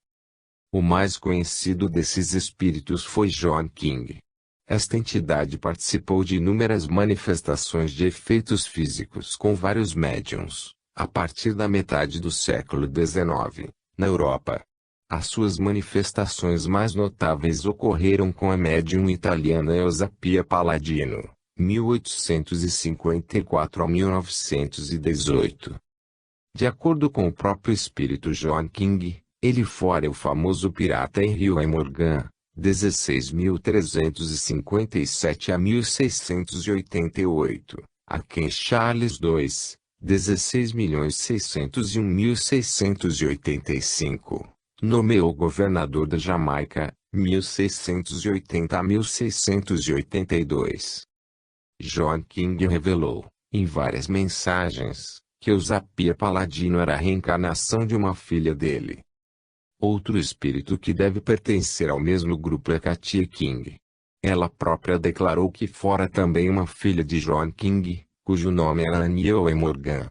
O mais conhecido desses espíritos foi John King. Esta entidade participou de inúmeras manifestações de efeitos físicos com vários médiuns, a partir da metade do século XIX, na Europa. As suas manifestações mais notáveis ocorreram com a médium italiana Elsa Pia Palladino, 1854 a 1918. De acordo com o próprio espírito John King, ele fora o famoso pirata Henry Morgan, 16.357 a 1688, a quem Charles II, 16.601.685, nomeou governador da Jamaica, 1680 a 1682. John King revelou, em várias mensagens, que Elsa Pia Palladino era a reencarnação de uma filha dele. Outro espírito que deve pertencer ao mesmo grupo é Katia King. Ela própria declarou que fora também uma filha de John King, cujo nome era Aniel Morgan.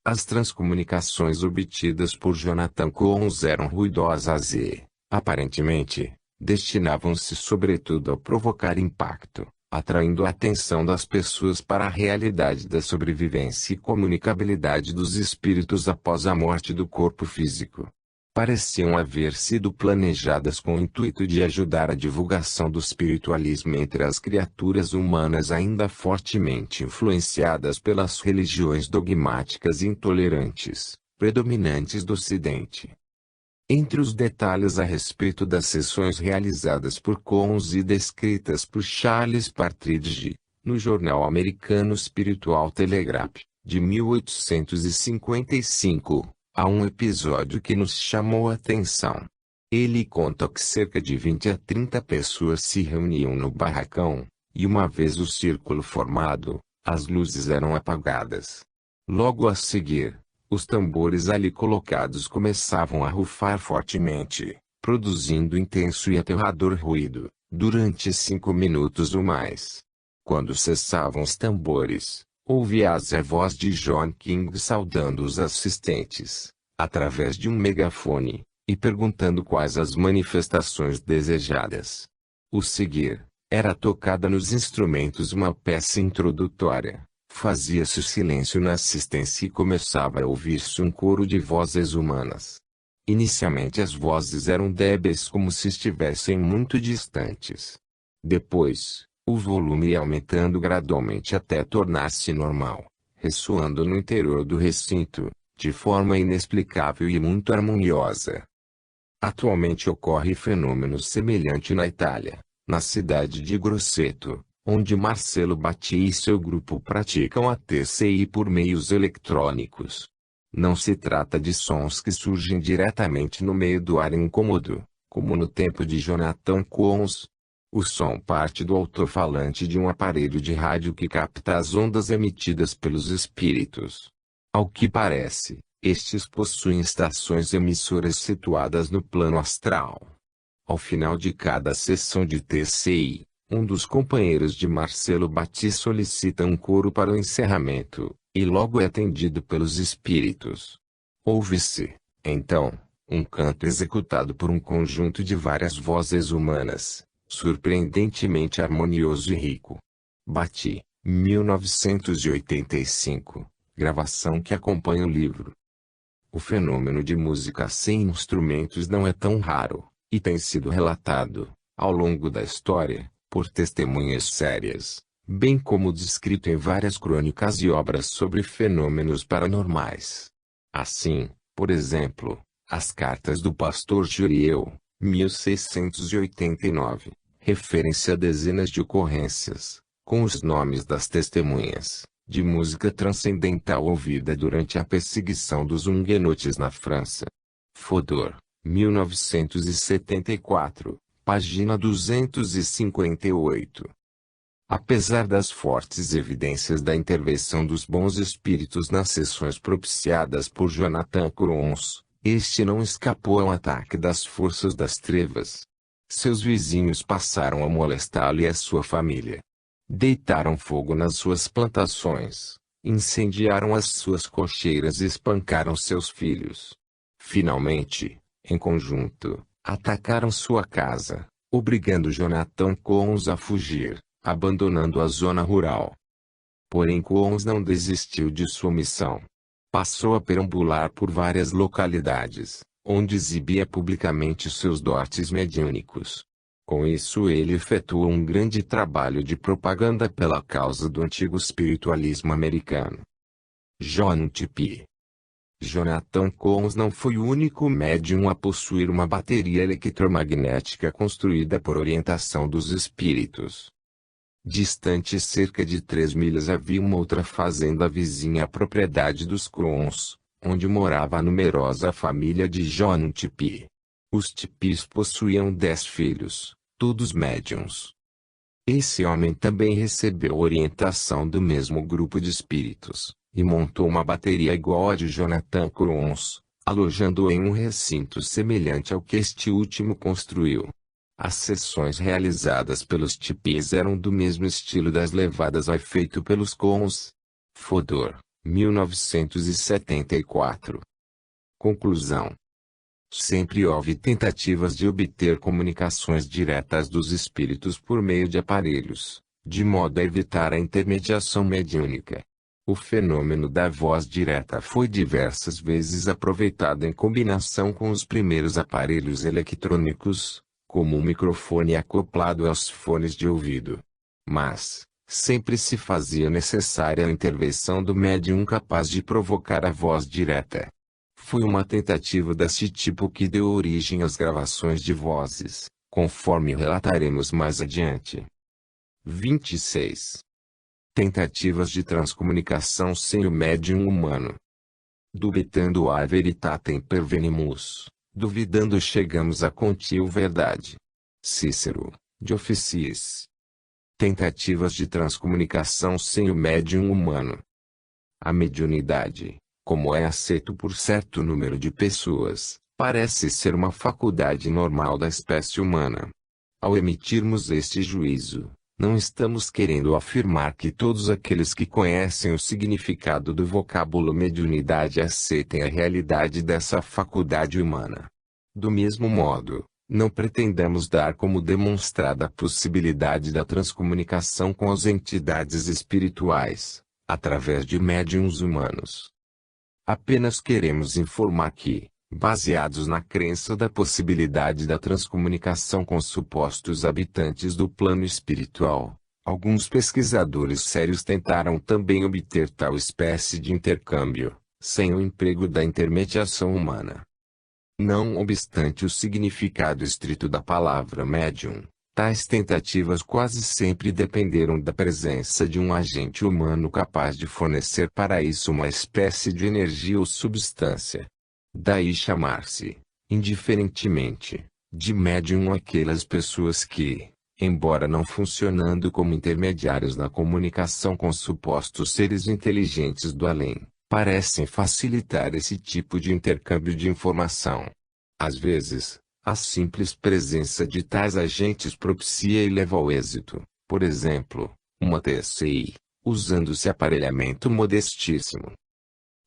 As transcomunicações obtidas por Jonathan Collins eram ruidosas e, aparentemente, destinavam-se sobretudo a provocar impacto, atraindo a atenção das pessoas para a realidade da sobrevivência e comunicabilidade dos espíritos após a morte do corpo físico. Pareciam haver sido planejadas com o intuito de ajudar a divulgação do espiritualismo entre as criaturas humanas ainda fortemente influenciadas pelas religiões dogmáticas e intolerantes, predominantes do Ocidente. Entre os detalhes a respeito das sessões realizadas por Collins e descritas por Charles Partridge, no jornal americano Spiritual Telegraph, de 1855, há um episódio que nos chamou a atenção. Ele conta que cerca de 20 a 30 pessoas se reuniam no barracão, e uma vez o círculo formado, as luzes eram apagadas. Logo a seguir, os tambores ali colocados começavam a rufar fortemente, produzindo intenso e aterrador ruído, durante 5 minutos ou mais. Quando cessavam os tambores, ouvia-se a voz de John King saudando os assistentes, através de um megafone, e perguntando quais as manifestações desejadas. O seguir, era tocada nos instrumentos uma peça introdutória. Fazia-se silêncio na assistência e começava a ouvir-se um coro de vozes humanas. Inicialmente as vozes eram débeis como se estivessem muito distantes. Depois, o volume ia aumentando gradualmente até tornar-se normal, ressoando no interior do recinto, de forma inexplicável e muito harmoniosa. Atualmente ocorre fenômeno semelhante na Itália, na cidade de Grosseto, onde Marcelo Batti e seu grupo praticam a TCI por meios eletrônicos. Não se trata de sons que surgem diretamente no meio do ar incômodo, como no tempo de Jonathan Coons. O som parte do alto-falante de um aparelho de rádio que capta as ondas emitidas pelos espíritos. Ao que parece, estes possuem estações emissoras situadas no plano astral. Ao final de cada sessão de TCI, um dos companheiros de Marcelo Batti solicita um coro para o encerramento, e logo é atendido pelos espíritos. Ouve-se, então, um canto executado por um conjunto de várias vozes humanas, surpreendentemente harmonioso e rico. Batti, 1985, gravação que acompanha o livro. O fenômeno de música sem instrumentos não é tão raro, e tem sido relatado, ao longo da história, por testemunhas sérias, bem como descrito em várias crônicas e obras sobre fenômenos paranormais. Assim, por exemplo, as cartas do pastor Jurieu, 1689, referem-se a dezenas de ocorrências, com os nomes das testemunhas, de música transcendental ouvida durante a perseguição dos huguenotes na França. Fodor, 1974, página 258. Apesar das fortes evidências da intervenção dos bons espíritos nas sessões propiciadas por Jonathan Coons, este não escapou ao ataque das forças das trevas. Seus vizinhos passaram a molestá-lo e a sua família. Deitaram fogo nas suas plantações, incendiaram as suas cocheiras e espancaram seus filhos. Finalmente, em conjunto, atacaram sua casa, obrigando Jonathan Coons a fugir, abandonando a zona rural. Porém Coons não desistiu de sua missão. Passou a perambular por várias localidades, onde exibia publicamente seus dotes mediúnicos. Com isso ele efetuou um grande trabalho de propaganda pela causa do antigo espiritualismo americano. John Tippie. Jonathan Coons não foi o único médium a possuir uma bateria eletromagnética construída por orientação dos espíritos. Distante cerca de 3 milhas havia uma outra fazenda vizinha à propriedade dos Coons, onde morava a numerosa família de John Tippie. Os Tippies possuíam 10 filhos, todos médiuns. Esse homem também recebeu orientação do mesmo grupo de espíritos, e montou uma bateria igual à de Jonathan Coons, alojando-o em um recinto semelhante ao que este último construiu. As sessões realizadas pelos Tippies eram do mesmo estilo das levadas a efeito pelos Coons. Fodor, 1974. Conclusão. Sempre houve tentativas de obter comunicações diretas dos espíritos por meio de aparelhos, de modo a evitar a intermediação mediúnica. O fenômeno da voz direta foi diversas vezes aproveitado em combinação com os primeiros aparelhos eletrônicos, como um microfone acoplado aos fones de ouvido. Mas, sempre se fazia necessária a intervenção do médium capaz de provocar a voz direta. Foi uma tentativa desse tipo que deu origem às gravações de vozes, conforme relataremos mais adiante. 26. Tentativas de transcomunicação sem o médium humano. Dubitando a veritatem pervenimus, duvidando chegamos à contil verdade. Cícero, de Officiis. Tentativas de transcomunicação sem o médium humano. A mediunidade, como é aceito por certo número de pessoas, parece ser uma faculdade normal da espécie humana. Ao emitirmos este juízo, não estamos querendo afirmar que todos aqueles que conhecem o significado do vocábulo mediunidade aceitem a realidade dessa faculdade humana. Do mesmo modo, não pretendemos dar como demonstrada a possibilidade da transcomunicação com as entidades espirituais, através de médiuns humanos. Apenas queremos informar que, baseados na crença da possibilidade da transcomunicação com supostos habitantes do plano espiritual, alguns pesquisadores sérios tentaram também obter tal espécie de intercâmbio, sem o emprego da intermediação humana. Não obstante o significado estrito da palavra médium, Tais tentativas quase sempre dependeram da presença de um agente humano capaz de fornecer para isso uma espécie de energia ou substância. Daí chamar-se, indiferentemente, de médium aquelas pessoas que, embora não funcionando como intermediários na comunicação com supostos seres inteligentes do além, parecem facilitar esse tipo de intercâmbio de informação. Às vezes, a simples presença de tais agentes propicia e leva ao êxito, por exemplo, uma TSI, usando-se aparelhamento modestíssimo.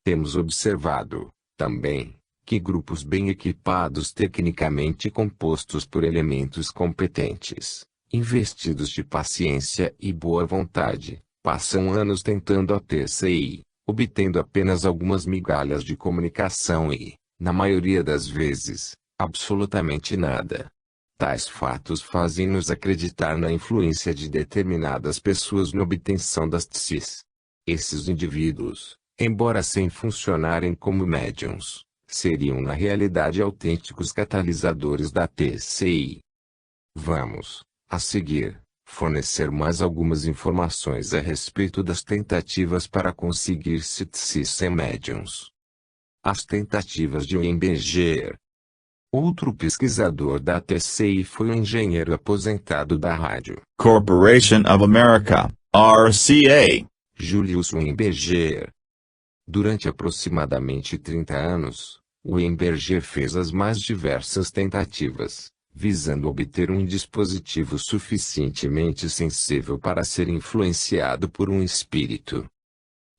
Temos observado, também, que grupos bem equipados tecnicamente compostos por elementos competentes, investidos de paciência e boa vontade, passam anos tentando a TSI, obtendo apenas algumas migalhas de comunicação e, na maioria das vezes, absolutamente nada. Tais fatos fazem-nos acreditar na influência de determinadas pessoas na obtenção das TSIs. Esses indivíduos, embora sem funcionarem como médiums, seriam na realidade autênticos catalisadores da TSI. Vamos, a seguir, fornecer mais algumas informações a respeito das tentativas para conseguir-se TSIs sem médiums. As tentativas de Weinberger. Outro pesquisador da TSI foi o engenheiro aposentado da Rádio Corporation of America, RCA, Julius Weinberger. Durante aproximadamente 30 anos, Weinberger fez as mais diversas tentativas, visando obter um dispositivo suficientemente sensível para ser influenciado por um espírito.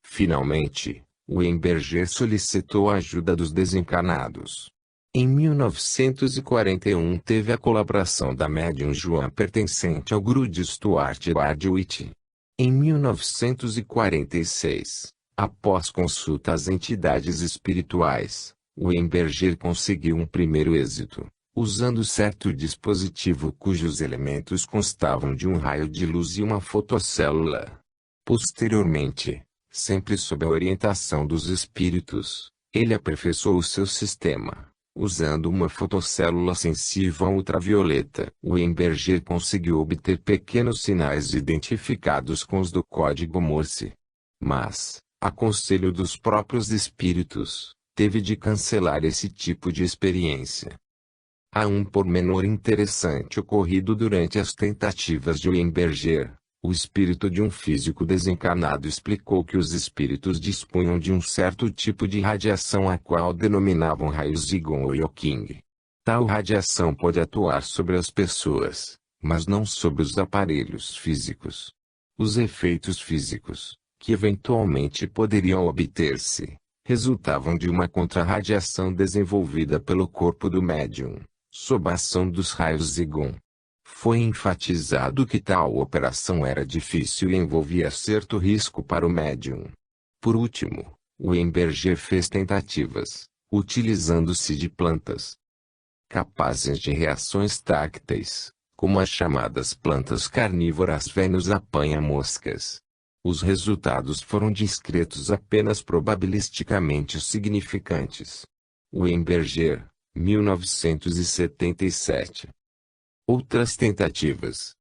Finalmente, Weinberger solicitou a ajuda dos desencarnados. Em 1941 teve a colaboração da médium Joan pertencente ao grupo Stuart Ardwitt. Em 1946, após consulta às entidades espirituais, Weinberger conseguiu um primeiro êxito, usando certo dispositivo cujos elementos constavam de um raio de luz e uma fotocélula. Posteriormente, sempre sob a orientação dos espíritos, ele aperfeiçoou o seu sistema. Usando uma fotocélula sensível a ultravioleta, Weinberger conseguiu obter pequenos sinais identificados com os do código Morse. Mas, a conselho dos próprios espíritos, teve de cancelar esse tipo de experiência. Há um pormenor interessante ocorrido durante as tentativas de Weinberger. O espírito de um físico desencarnado explicou que os espíritos dispunham de um certo tipo de radiação a qual denominavam raios Zygon ou Yoking. Tal radiação pode atuar sobre as pessoas, mas não sobre os aparelhos físicos. Os efeitos físicos, que eventualmente poderiam obter-se, resultavam de uma contrarradiação desenvolvida pelo corpo do médium, sob a ação dos raios Zygon. Foi enfatizado que tal operação era difícil e envolvia certo risco para o médium. Por último, Weinberger fez tentativas, utilizando-se de plantas capazes de reações tácteis, como as chamadas plantas carnívoras Vênus apanha-moscas. Os resultados foram discretos apenas probabilisticamente significantes. Weinberger, 1977. Outras tentativas.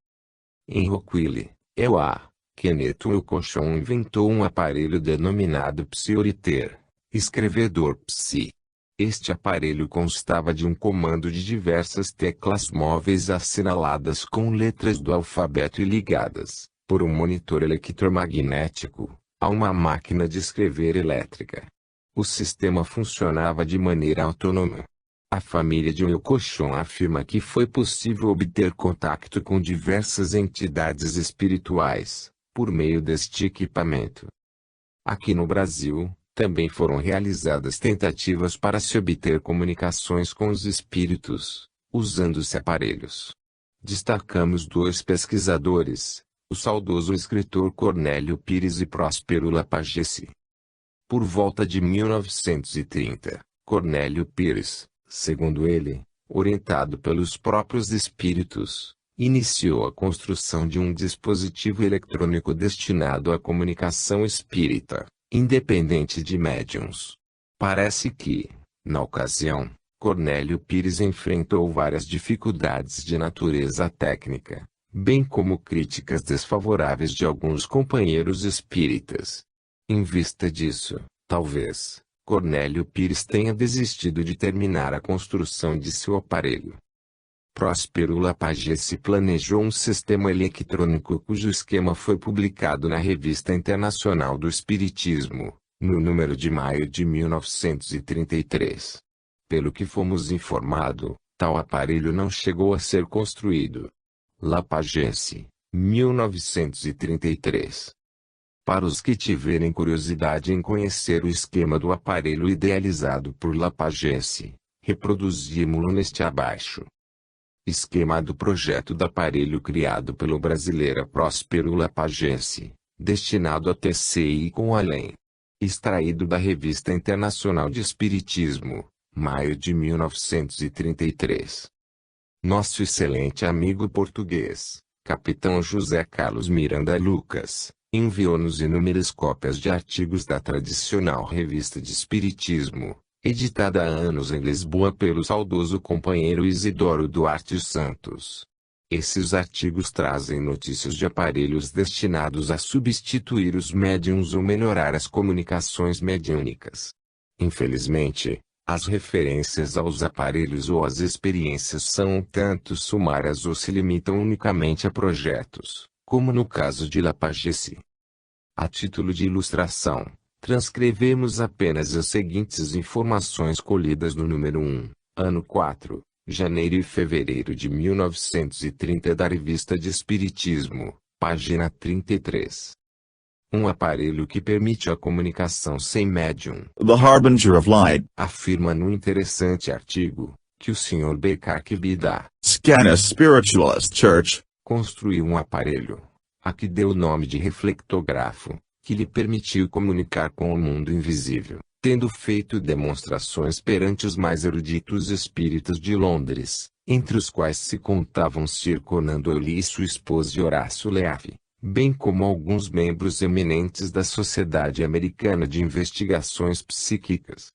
Em Rockwell, E.A., Kenneth Wilcoxon inventou um aparelho denominado Psioriter, escrevedor Psi. Este aparelho constava de um comando de diversas teclas móveis assinaladas com letras do alfabeto e ligadas, por um monitor eletromagnético, a uma máquina de escrever elétrica. O sistema funcionava de maneira autônoma. A família de Wilcoxon afirma que foi possível obter contato com diversas entidades espirituais, por meio deste equipamento. Aqui no Brasil, também foram realizadas tentativas para se obter comunicações com os espíritos, usando-se aparelhos. Destacamos dois pesquisadores, o saudoso escritor Cornélio Pires e Próspero Lapagesse. Por volta de 1930, Cornélio Pires, segundo ele, orientado pelos próprios espíritos, iniciou a construção de um dispositivo eletrônico destinado à comunicação espírita, independente de médiuns. Parece que, na ocasião, Cornélio Pires enfrentou várias dificuldades de natureza técnica, bem como críticas desfavoráveis de alguns companheiros espíritas. Em vista disso, talvez, Cornélio Pires tenha desistido de terminar a construção de seu aparelho. Próspero Lapagesse planejou um sistema eletrônico cujo esquema foi publicado na Revista Internacional do Espiritismo, no número de maio de 1933. Pelo que fomos informados, tal aparelho não chegou a ser construído. Lapagesse, 1933. Para os que tiverem curiosidade em conhecer o esquema do aparelho idealizado por Lapagesse, reproduzimos-lo neste abaixo. Esquema do projeto do aparelho criado pelo brasileiro Próspero Lapagesse, destinado a TCI com além. Extraído da Revista Internacional de Espiritismo, maio de 1933. Nosso excelente amigo português, Capitão José Carlos Miranda Lucas, enviou-nos inúmeras cópias de artigos da tradicional Revista de Espiritismo, editada há anos em Lisboa pelo saudoso companheiro Isidoro Duarte Santos. Esses artigos trazem notícias de aparelhos destinados a substituir os médiuns ou melhorar as comunicações mediúnicas. Infelizmente, as referências aos aparelhos ou às experiências são um tanto sumárias ou se limitam unicamente a projetos, como no caso de Lapagesse. A título de ilustração, transcrevemos apenas as seguintes informações colhidas no número 1, ano 4, janeiro e fevereiro de 1930 da Revista de Espiritismo, página 33. Um aparelho que permite a comunicação sem médium. The Harbinger of Light Afirma no interessante artigo, que o Sr. B.K. Bida, Scana Spiritualist Church, construiu um aparelho, a que deu o nome de reflectógrafo, que lhe permitiu comunicar com o mundo invisível, tendo feito demonstrações perante os mais eruditos espíritas de Londres, entre os quais se contavam Sir Conan Doyle e sua esposa Horácio Leave, bem como alguns membros eminentes da Sociedade Americana de Investigações Psíquicas.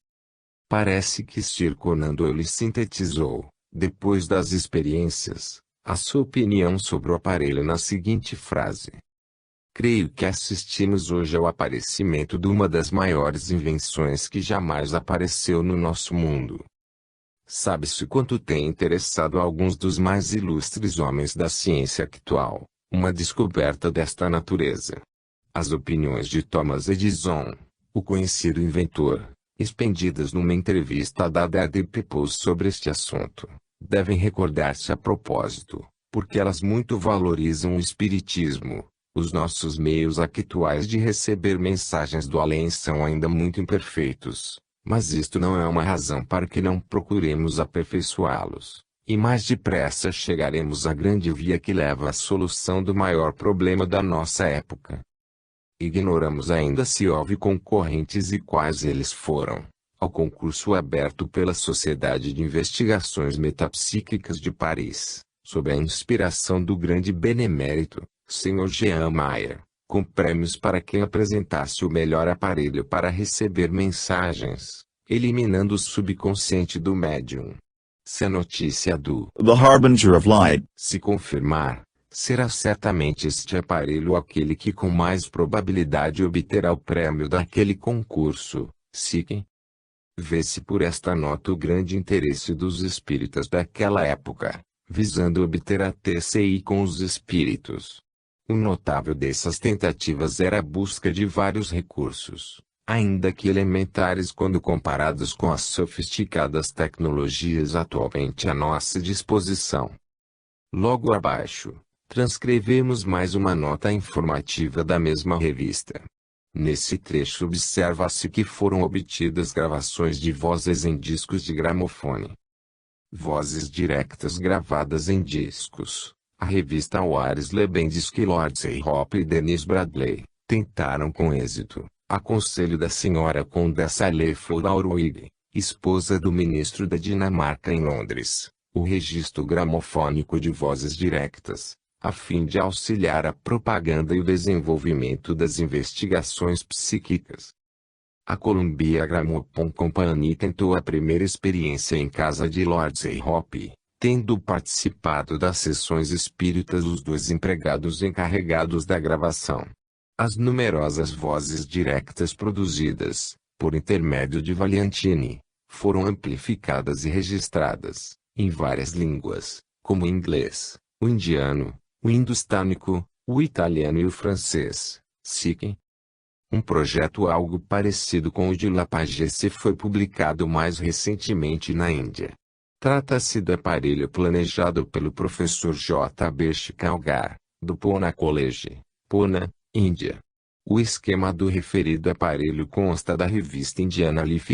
Parece que Sir Conan Doyle sintetizou, depois das experiências, a sua opinião sobre o aparelho na seguinte frase: creio que assistimos hoje ao aparecimento de uma das maiores invenções que jamais apareceu no nosso mundo. Sabe-se quanto tem interessado alguns dos mais ilustres homens da ciência actual, uma descoberta desta natureza. As opiniões de Thomas Edison, o conhecido inventor, expendidas numa entrevista dada a The People sobre este assunto, devem recordar-se a propósito, porque elas muito valorizam o espiritismo. Os nossos meios actuais de receber mensagens do além são ainda muito imperfeitos, mas isto não é uma razão para que não procuremos aperfeiçoá-los, e mais depressa chegaremos à grande via que leva à solução do maior problema da nossa época. Ignoramos ainda se houve concorrentes e quais eles foram, ao concurso aberto pela Sociedade de Investigações Metapsíquicas de Paris, sob a inspiração do grande benemérito Sr. Jean Mayer, com prêmios para quem apresentasse o melhor aparelho para receber mensagens, eliminando o subconsciente do médium. Se a notícia do The Harbinger of Light se confirmar, será certamente este aparelho aquele que com mais probabilidade obterá o prêmio daquele concurso, SIC. Vê-se por esta nota o grande interesse dos espíritas daquela época, visando obter a TCI com os espíritos. O notável dessas tentativas era a busca de vários recursos, ainda que elementares quando comparados com as sofisticadas tecnologias atualmente à nossa disposição. Logo abaixo, transcrevemos mais uma nota informativa da mesma revista. Nesse trecho observa-se que foram obtidas gravações de vozes em discos de gramofone. Vozes directas gravadas em discos. A revista Wares Lebendisky Lord Seyhope e Denise Bradley tentaram com êxito, a conselho da senhora Condessa Leopold Aurwig, esposa do ministro da Dinamarca em Londres, o registro gramofônico de vozes directas, a fim de auxiliar a propaganda e o desenvolvimento das investigações psíquicas. A Columbia Gramophone Company tentou a primeira experiência em casa de Lord J. Hope, tendo participado das sessões espíritas os dois empregados encarregados da gravação. As numerosas vozes directas produzidas, por intermédio de Valiantini, foram amplificadas e registradas, em várias línguas, como o inglês, o indiano, o hindustânico, o italiano e o francês, Sikh. Um projeto algo parecido com o de Lapagesse foi publicado mais recentemente na Índia. Trata-se do aparelho planejado pelo professor J. B. Shikalgar, do Pune College, Pune, Índia. O esquema do referido aparelho consta da revista indiana Leaf